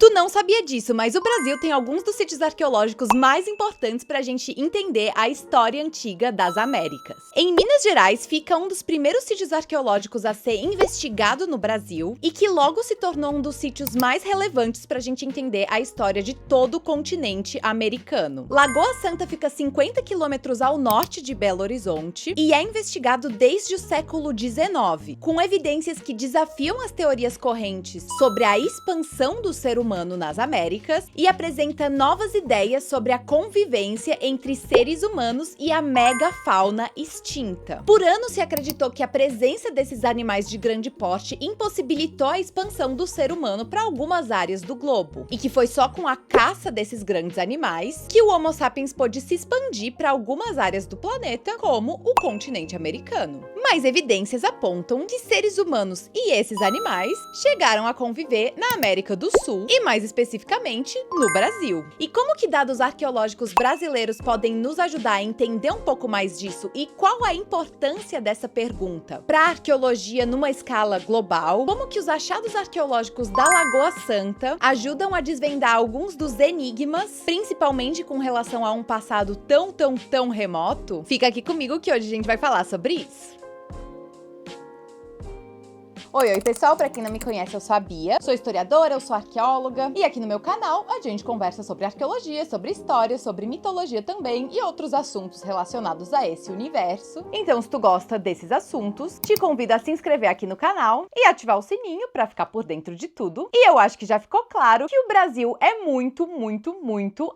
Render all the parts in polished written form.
Tu não sabia disso, mas o Brasil tem alguns dos sítios arqueológicos mais importantes pra gente entender a história antiga das Américas. Em Minas Gerais fica um dos primeiros sítios arqueológicos a ser investigado no Brasil e que logo se tornou um dos sítios mais relevantes pra gente entender a história de todo o continente americano. Lagoa Santa fica 50 quilômetros ao norte de Belo Horizonte e é investigado desde o século XIX, com evidências que desafiam as teorias correntes sobre a expansão do ser humano nas Américas e apresenta novas ideias sobre a convivência entre seres humanos e a megafauna extinta. Por anos se acreditou que a presença desses animais de grande porte impossibilitou a expansão do ser humano para algumas áreas do globo, e que foi só com a caça desses grandes animais que o Homo sapiens pôde se expandir para algumas áreas do planeta, como o continente americano. Mas evidências apontam que seres humanos e esses animais chegaram a conviver na América do Sul e mais especificamente no Brasil. E como que dados arqueológicos brasileiros podem nos ajudar a entender um pouco mais disso e qual a importância dessa pergunta para a arqueologia numa escala global? Como que os achados arqueológicos da Lagoa Santa ajudam a desvendar alguns dos enigmas, principalmente com relação a um passado tão remoto? Fica aqui comigo que hoje a gente vai falar sobre isso. Oi pessoal, pra quem não me conhece, eu sou a Bia, sou historiadora, eu sou arqueóloga e aqui no meu canal a gente conversa sobre arqueologia, sobre história, sobre mitologia também e outros assuntos relacionados a esse universo. Então se tu gosta desses assuntos, te convido a se inscrever aqui no canal e ativar o sininho pra ficar por dentro de tudo. E eu acho que já ficou claro que o Brasil é muito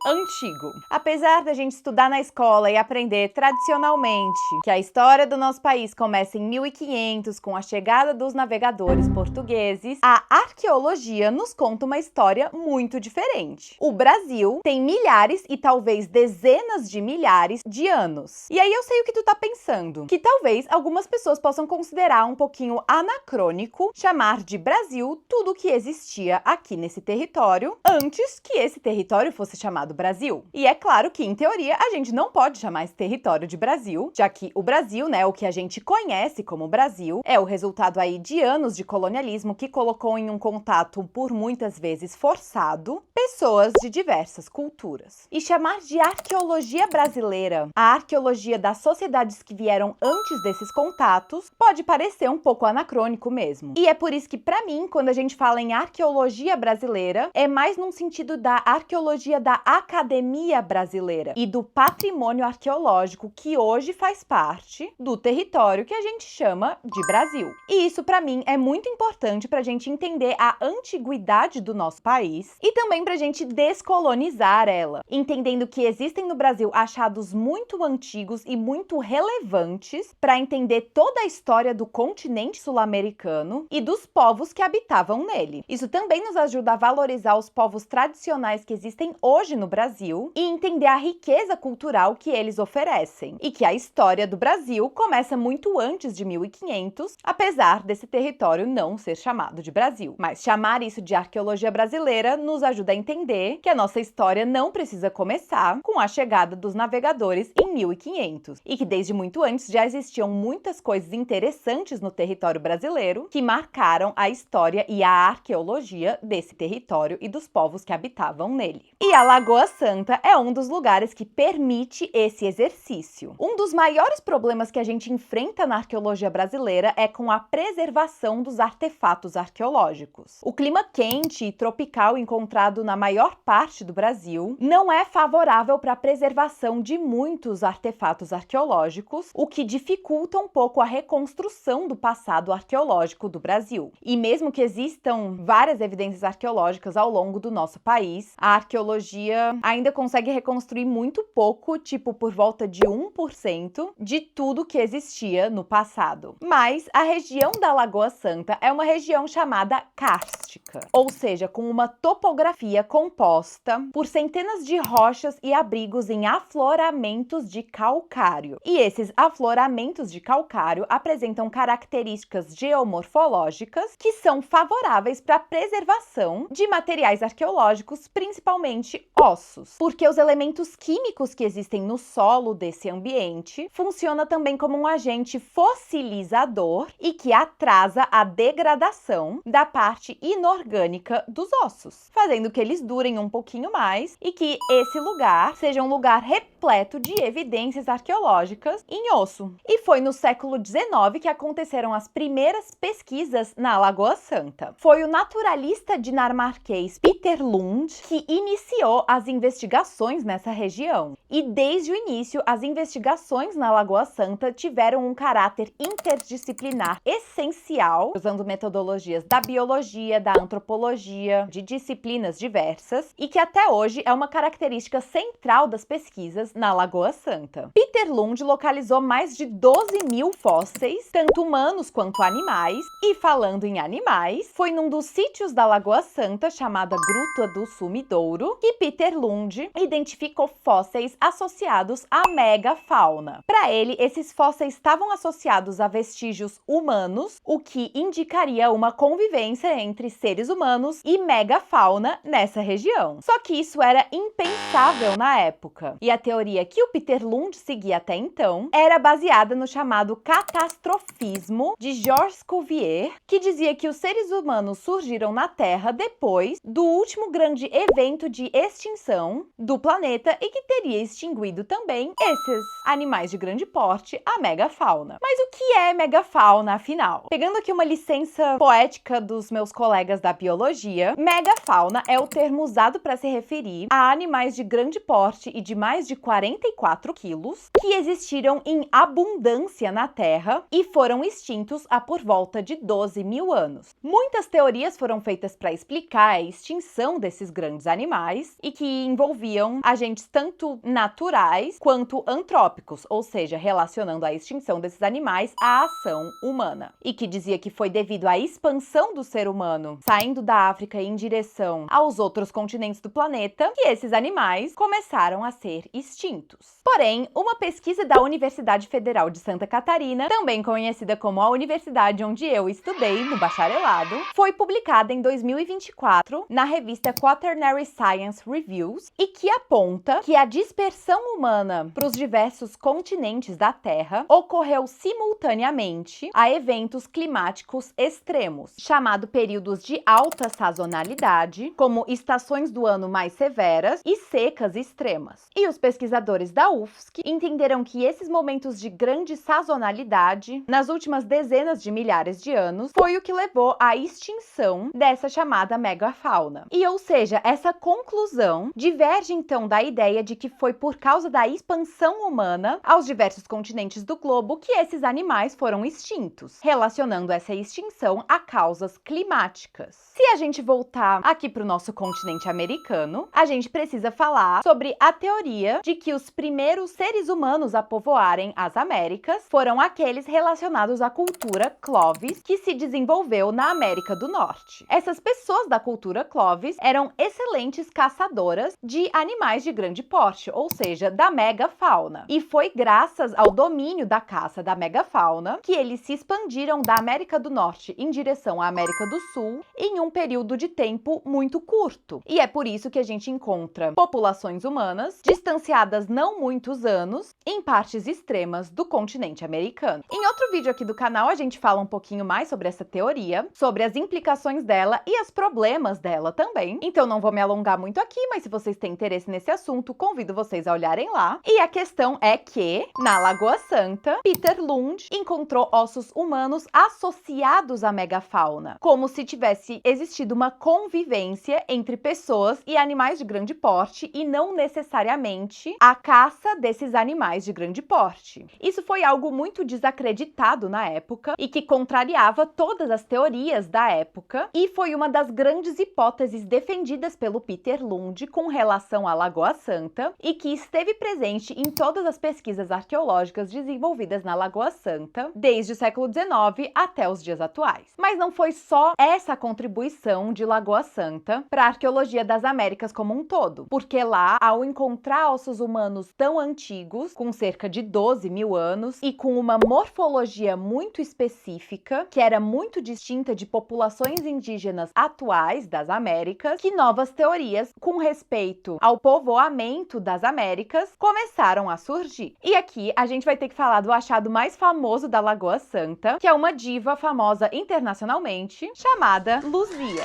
antigo. Apesar da gente estudar na escola e aprender tradicionalmente que a história do nosso país começa em 1500 com a chegada dos navegadores portugueses, a arqueologia nos conta uma história muito diferente. O Brasil tem milhares e talvez dezenas de milhares de anos. E aí eu sei o que tu tá pensando, que talvez algumas pessoas possam considerar um pouquinho anacrônico chamar de Brasil tudo o que existia aqui nesse território antes que esse território fosse chamado Brasil. E é claro que, em teoria, a gente não pode chamar esse território de Brasil, já que o Brasil, o que a gente conhece como Brasil, é o resultado aí de anos de colonialismo que colocou em um contato por muitas vezes forçado pessoas de diversas culturas. E chamar de arqueologia brasileira a arqueologia das sociedades que vieram antes desses contatos pode parecer um pouco anacrônico mesmo. E é por isso que, pra mim, quando a gente fala em arqueologia brasileira, é mais num sentido da arqueologia da academia brasileira e do patrimônio arqueológico que hoje faz parte do território que a gente chama de Brasil. E isso, pra mim, é muito importante pra gente entender a antiguidade do nosso país e também pra gente descolonizar ela, entendendo que existem no Brasil achados muito antigos e muito relevantes pra entender toda a história do continente sul-americano e dos povos que habitavam nele. Isso também nos ajuda a valorizar os povos tradicionais que existem hoje no Brasil e entender a riqueza cultural que eles oferecem, e que a história do Brasil começa muito antes de 1500, apesar desse território não ser chamado de Brasil. Mas chamar isso de arqueologia brasileira nos ajuda a entender que a nossa história não precisa começar com a chegada dos navegadores em 1500, e que desde muito antes já existiam muitas coisas interessantes no território brasileiro que marcaram a história e a arqueologia desse território e dos povos que habitavam nele. E a Lagoa Santa é um dos lugares que permite esse exercício. Um dos maiores problemas que a gente enfrenta na arqueologia brasileira é com a preservação dos artefatos arqueológicos. O clima quente e tropical encontrado na maior parte do Brasil não é favorável para a preservação de muitos artefatos arqueológicos, o que dificulta um pouco a reconstrução do passado arqueológico do Brasil. E mesmo que existam várias evidências arqueológicas ao longo do nosso país, a arqueologia ainda consegue reconstruir muito pouco, tipo por volta de 1% de tudo que existia no passado. Mas a região da Lagoa Santa é uma região chamada kárstica, ou seja, com uma topografia composta por centenas de rochas e abrigos em afloramentos de calcário. E esses afloramentos de calcário apresentam características geomorfológicas que são favoráveis para a preservação de materiais arqueológicos, principalmente ossos, porque os elementos químicos que existem no solo desse ambiente funcionam também como um agente fossilizador e que atrasa causa a degradação da parte inorgânica dos ossos, fazendo que eles durem um pouquinho mais e que esse lugar seja um lugar repleto de evidências arqueológicas em osso. E foi no século XIX que aconteceram as primeiras pesquisas na Lagoa Santa. Foi o naturalista dinamarquês Peter Lund que iniciou as investigações nessa região. E desde o início, as investigações na Lagoa Santa tiveram um caráter interdisciplinar essencial, usando metodologias da biologia, da antropologia, de disciplinas diversas, e que até hoje é uma característica central das pesquisas na Lagoa Santa. Peter Lund localizou mais de 12.000 fósseis, tanto humanos quanto animais, e falando em animais, foi num dos sítios da Lagoa Santa, chamada Gruta do Sumidouro, que Peter Lund identificou fósseis associados à megafauna. Para ele, esses fósseis estavam associados a vestígios humanos, o que indicaria uma convivência entre seres humanos e megafauna nessa região. Só que isso era impensável na época, e a teoria que o Peter Lund seguia até então era baseada no chamado catastrofismo de Georges Cuvier, que dizia que os seres humanos surgiram na Terra depois do último grande evento de extinção do planeta e que teria extinguido também esses animais de grande porte, a megafauna. Mas o que é megafauna, afinal? Pegando aqui uma licença poética dos meus colegas da biologia, megafauna é o termo usado para se referir a animais de grande porte e de mais de 44 quilos que existiram em abundância na Terra e foram extintos há por volta de 12.000 anos. Muitas teorias foram feitas para explicar a extinção desses grandes animais e que envolviam agentes tanto naturais quanto antrópicos, ou seja, relacionando a extinção desses animais à ação humana. E que dizia que foi devido à expansão do ser humano saindo da África em direção aos outros continentes do planeta que esses animais começaram a ser extintos. Porém, uma pesquisa da Universidade Federal de Santa Catarina, também conhecida como a universidade onde eu estudei no bacharelado, foi publicada em 2024 na revista Quaternary Science Reviews e que aponta que a dispersão humana para os diversos continentes da Terra ocorreu simultaneamente a eventos climáticos extremos, chamado períodos de alta sazonalidade, como estações do ano mais severas e secas extremas. E os pesquisadores da UFSC entenderam que esses momentos de grande sazonalidade, nas últimas dezenas de milhares de anos, foi o que levou à extinção dessa chamada megafauna. E, ou seja, essa conclusão diverge então da ideia de que foi por causa da expansão humana aos diversos continentes do globo que esses animais foram extintos, relacionando essa extinção a causas climáticas. Se a gente voltar aqui para o nosso continente americano, a gente precisa falar sobre a teoria de que os primeiros seres humanos a povoarem as Américas foram aqueles relacionados à cultura Clovis, que se desenvolveu na América do Norte. Essas pessoas da cultura Clovis eram excelentes caçadoras de animais de grande porte, ou seja, da megafauna. E foi graças ao domínio da caça da megafauna que eles se expandiram da América do Norte em direção à América do Sul em um período de tempo muito curto. E é por isso que a gente encontra populações humanas distanciadas não muitos anos em partes extremas do continente americano. Em outro vídeo aqui do canal, a gente fala um pouquinho mais sobre essa teoria, sobre as implicações dela e os problemas dela também. Então não vou me alongar muito aqui, mas se vocês têm interesse nesse assunto, convido vocês a olharem lá. E a questão é que, na Lagoa Santa, Peter Lund encontrou ossos humanos associados à megafauna, como se tivesse existido uma convivência entre pessoas e animais de grande porte e não necessariamente a caça desses animais de grande porte. Isso foi algo muito desacreditado na época e que contrariava todas as teorias da época e foi uma das grandes hipóteses defendidas pelo Peter Lund com relação à Lagoa Santa e que esteve presente em todas as pesquisas arqueológicas desenvolvidas na Lagoa Santa desde o século XIX até os dias atuais. Mas não foi só essa contribuição de Lagoa Santa para a arqueologia das Américas como um todo, porque lá, ao encontrar ossos humanos tão antigos, com cerca de 12.000 anos e com uma morfologia muito específica, que era muito distinta de populações indígenas atuais das Américas, que novas teorias com respeito ao povoamento das Américas começaram a surgir. E aqui a gente vai ter que falar do achado mais famoso da Lagoa Santa, que é uma diva ruiva famosa internacionalmente chamada Luzia.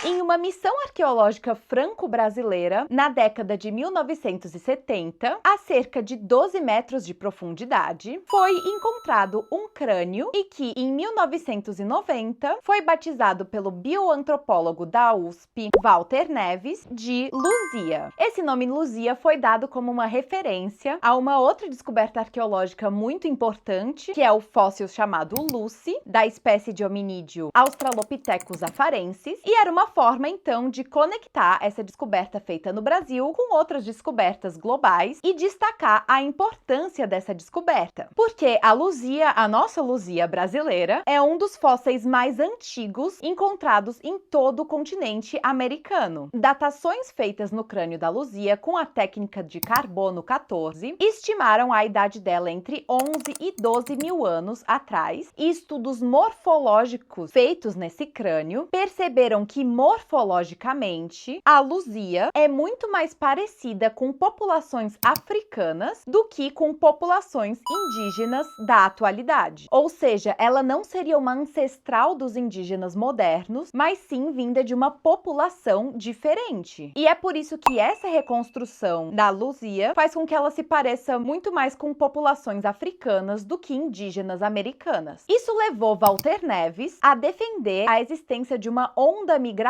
Em uma missão arqueológica franco-brasileira, na década de 1970, a cerca de 12 metros de profundidade, foi encontrado um crânio e que, em 1990, foi batizado pelo bioantropólogo da USP, Walter Neves, de Luzia. Esse nome Luzia foi dado como uma referência a uma outra descoberta arqueológica muito importante, que é o fóssil chamado Lucy, da espécie de hominídeo Australopithecus afarensis, e era uma forma, então, de conectar essa descoberta feita no Brasil com outras descobertas globais e destacar a importância dessa descoberta. Porque a Luzia, a nossa Luzia brasileira, é um dos fósseis mais antigos encontrados em todo o continente americano. Datações feitas no crânio da Luzia com a técnica de carbono 14 estimaram a idade dela entre 11 e 12 mil anos atrás, e estudos morfológicos feitos nesse crânio perceberam que morfologicamente, a Luzia é muito mais parecida com populações africanas do que com populações indígenas da atualidade. Ou seja, ela não seria uma ancestral dos indígenas modernos, mas sim vinda de uma população diferente. E é por isso que essa reconstrução da Luzia faz com que ela se pareça muito mais com populações africanas do que indígenas americanas. Isso levou Walter Neves a defender a existência de uma onda migratória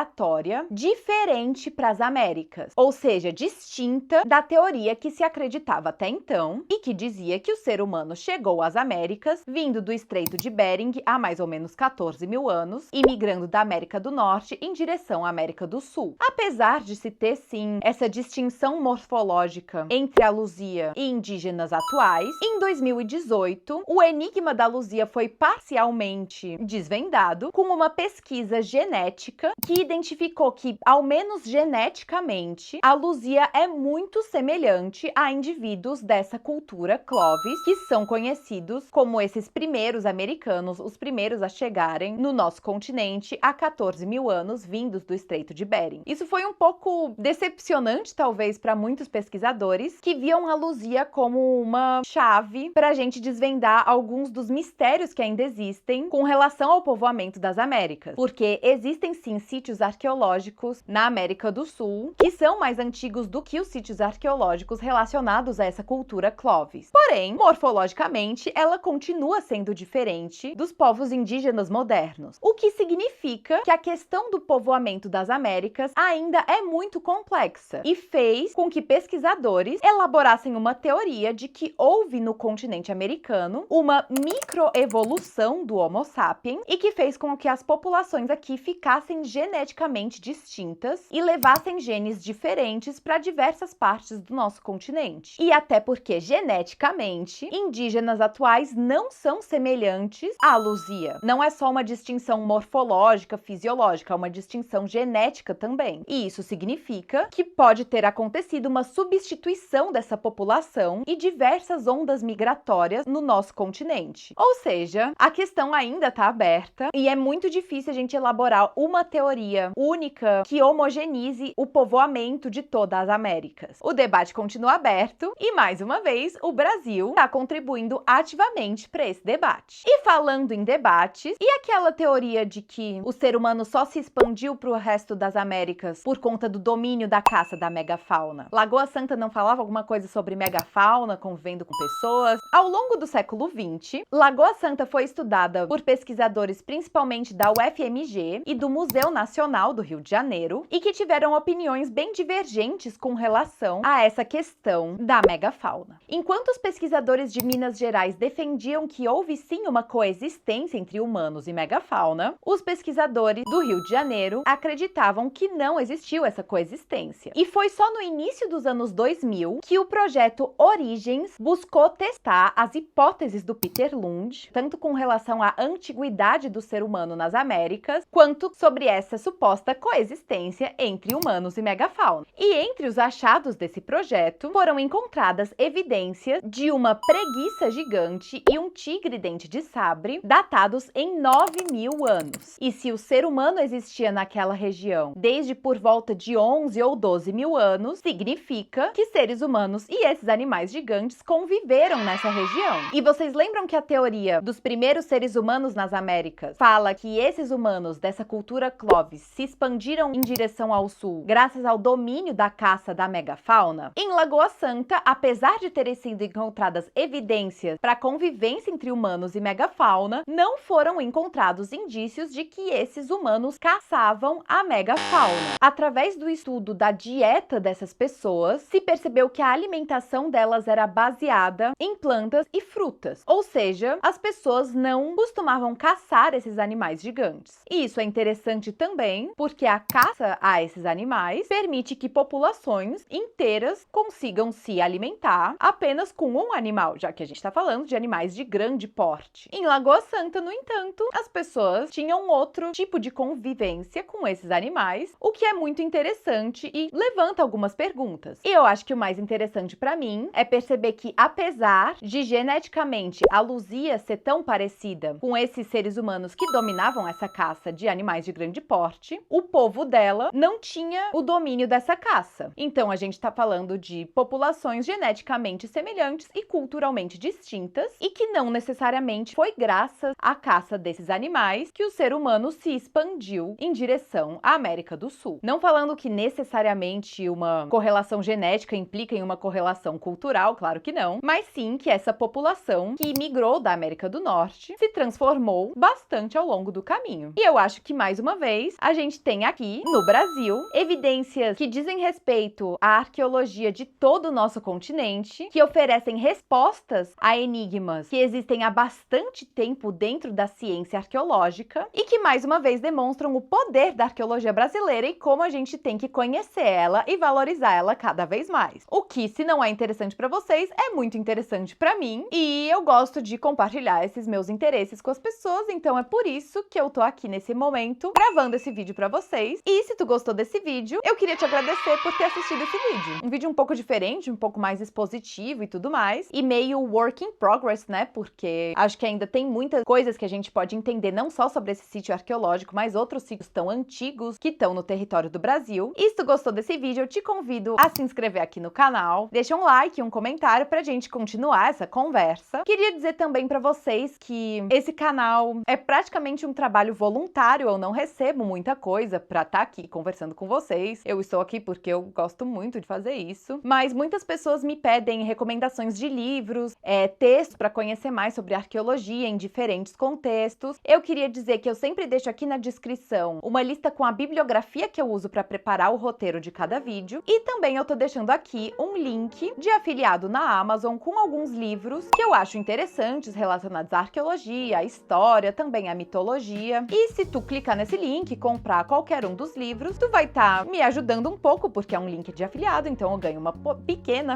diferente para as Américas, ou seja, distinta da teoria que se acreditava até então e que dizia que o ser humano chegou às Américas vindo do Estreito de Bering há mais ou menos 14 mil anos e migrando da América do Norte em direção à América do Sul. Apesar de se ter, sim, essa distinção morfológica entre a Luzia e indígenas atuais, em 2018, o enigma da Luzia foi parcialmente desvendado com uma pesquisa genética que identificou que, ao menos geneticamente, a Luzia é muito semelhante a indivíduos dessa cultura Clovis, que são conhecidos como esses primeiros americanos, os primeiros a chegarem no nosso continente há 14 mil anos, vindos do Estreito de Bering. Isso foi um pouco decepcionante, talvez, para muitos pesquisadores, que viam a Luzia como uma chave para a gente desvendar alguns dos mistérios que ainda existem com relação ao povoamento das Américas, porque existem sim sítios arqueológicos na América do Sul que são mais antigos do que os sítios arqueológicos relacionados a essa cultura Clovis. Porém, morfologicamente, ela continua sendo diferente dos povos indígenas modernos, o que significa que a questão do povoamento das Américas ainda é muito complexa e fez com que pesquisadores elaborassem uma teoria de que houve no continente americano uma microevolução do Homo sapiens e que fez com que as populações aqui ficassem geneticamente distintas e levassem genes diferentes para diversas partes do nosso continente. E até porque, geneticamente, indígenas atuais não são semelhantes à Luzia. Não é só uma distinção morfológica, fisiológica, é uma distinção genética também. E isso significa que pode ter acontecido uma substituição dessa população e diversas ondas migratórias no nosso continente. Ou seja, a questão ainda está aberta e é muito difícil a gente elaborar uma teoria única que homogeneize o povoamento de todas as Américas. O debate continua aberto e, mais uma vez, o Brasil está contribuindo ativamente para esse debate. E falando em debates, e aquela teoria de que o ser humano só se expandiu para o resto das Américas por conta do domínio da caça da megafauna? Lagoa Santa não falava alguma coisa sobre megafauna convivendo com pessoas? Ao longo do século XX, Lagoa Santa foi estudada por pesquisadores principalmente da UFMG e do Museu Nacional do Rio de Janeiro e que tiveram opiniões bem divergentes com relação a essa questão da megafauna. Enquanto os pesquisadores de Minas Gerais defendiam que houve sim uma coexistência entre humanos e megafauna, os pesquisadores do Rio de Janeiro acreditavam que não existiu essa coexistência. E foi só no início dos anos 2000 que o projeto Origens buscou testar as hipóteses do Peter Lund, tanto com relação à antiguidade do ser humano nas Américas, quanto sobre essa suposta coexistência entre humanos e megafauna. E entre os achados desse projeto foram encontradas evidências de uma preguiça gigante e um tigre-dente de sabre datados em 9.000 anos. E se o ser humano existia naquela região desde por volta de 11 ou 12 mil anos, significa que seres humanos e esses animais gigantes conviveram nessa região. E vocês lembram que a teoria dos primeiros seres humanos nas Américas fala que esses humanos dessa cultura Clovis se expandiram em direção ao sul graças ao domínio da caça da megafauna? Em Lagoa Santa, apesar de terem sido encontradas evidências para a convivência entre humanos e megafauna, não foram encontrados indícios de que esses humanos caçavam a megafauna. Através do estudo da dieta dessas pessoas, se percebeu que a alimentação delas era baseada em plantas e frutas, ou seja, as pessoas não costumavam caçar esses animais gigantes. E isso é interessante também porque a caça a esses animais permite que populações inteiras consigam se alimentar apenas com um animal, já que a gente está falando de animais de grande porte. Em Lagoa Santa, no entanto, as pessoas tinham outro tipo de convivência com esses animais, o que é muito interessante e levanta algumas perguntas. E eu acho que o mais interessante para mim é perceber que, apesar de geneticamente a Luzia ser tão parecida com esses seres humanos que dominavam essa caça de animais de grande porte, o povo dela não tinha o domínio dessa caça. Então a gente está falando de populações geneticamente semelhantes e culturalmente distintas, e que não necessariamente foi graças à caça desses animais que o ser humano se expandiu em direção à América do Sul. Não falando que necessariamente uma correlação genética implica em uma correlação cultural, claro que não, mas sim que essa população que migrou da América do Norte se transformou bastante ao longo do caminho. E eu acho que, mais uma vez, a gente tem aqui, no Brasil, evidências que dizem respeito à arqueologia de todo o nosso continente, que oferecem respostas a enigmas que existem há bastante tempo dentro da ciência arqueológica e que, mais uma vez, demonstram o poder da arqueologia brasileira e como a gente tem que conhecer ela e valorizar ela cada vez mais. O que, se não é interessante para vocês, é muito interessante para mim, e eu gosto de compartilhar esses meus interesses com as pessoas, então é por isso que eu tô aqui nesse momento gravando esse vídeo para vocês. E se tu gostou desse vídeo, eu queria te agradecer por ter assistido esse vídeo. Um vídeo um pouco diferente, um pouco mais expositivo e tudo mais, e meio work in progress, né? Porque acho que ainda tem muitas coisas que a gente pode entender, não só sobre esse sítio arqueológico, mas outros sítios tão antigos que estão no território do Brasil. E se tu gostou desse vídeo, eu te convido a se inscrever aqui no canal, deixa um like e um comentário pra gente continuar essa conversa. Queria dizer também pra vocês que esse canal é praticamente um trabalho voluntário, eu não recebo muita coisa pra estar aqui conversando com vocês. Eu estou aqui porque eu gosto muito de fazer isso, mas muitas pessoas me pedem recomendações de livros, textos pra conhecer mais sobre arqueologia em diferentes contextos. Eu queria dizer que eu sempre deixo aqui na descrição uma lista com a bibliografia que eu uso pra preparar o roteiro de cada vídeo, e também eu tô deixando aqui um link de afiliado na Amazon com alguns livros que eu acho interessantes relacionados à arqueologia, à história, também à mitologia. E se tu clicar nesse link e comprar qualquer um dos livros, tu vai estar me ajudando um pouco, porque é um link de afiliado, então eu ganho uma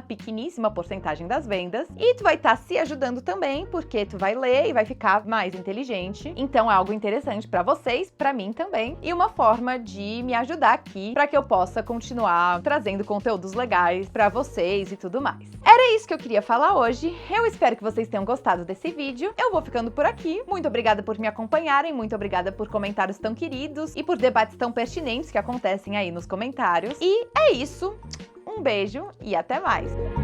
pequeníssima porcentagem das vendas, e tu vai estar se ajudando também, porque tu vai ler e vai ficar mais inteligente. Então é algo interessante pra vocês, pra mim também, e uma forma de me ajudar aqui pra que eu possa continuar trazendo conteúdos legais pra vocês e tudo mais. Era isso que eu queria falar hoje. Eu espero que vocês tenham gostado desse vídeo. Eu vou ficando por aqui. Muito obrigada por me acompanharem, muito obrigada por comentários tão queridos e por debates tão pertinentes que acontecem aí nos comentários. E é isso. Um beijo e até mais!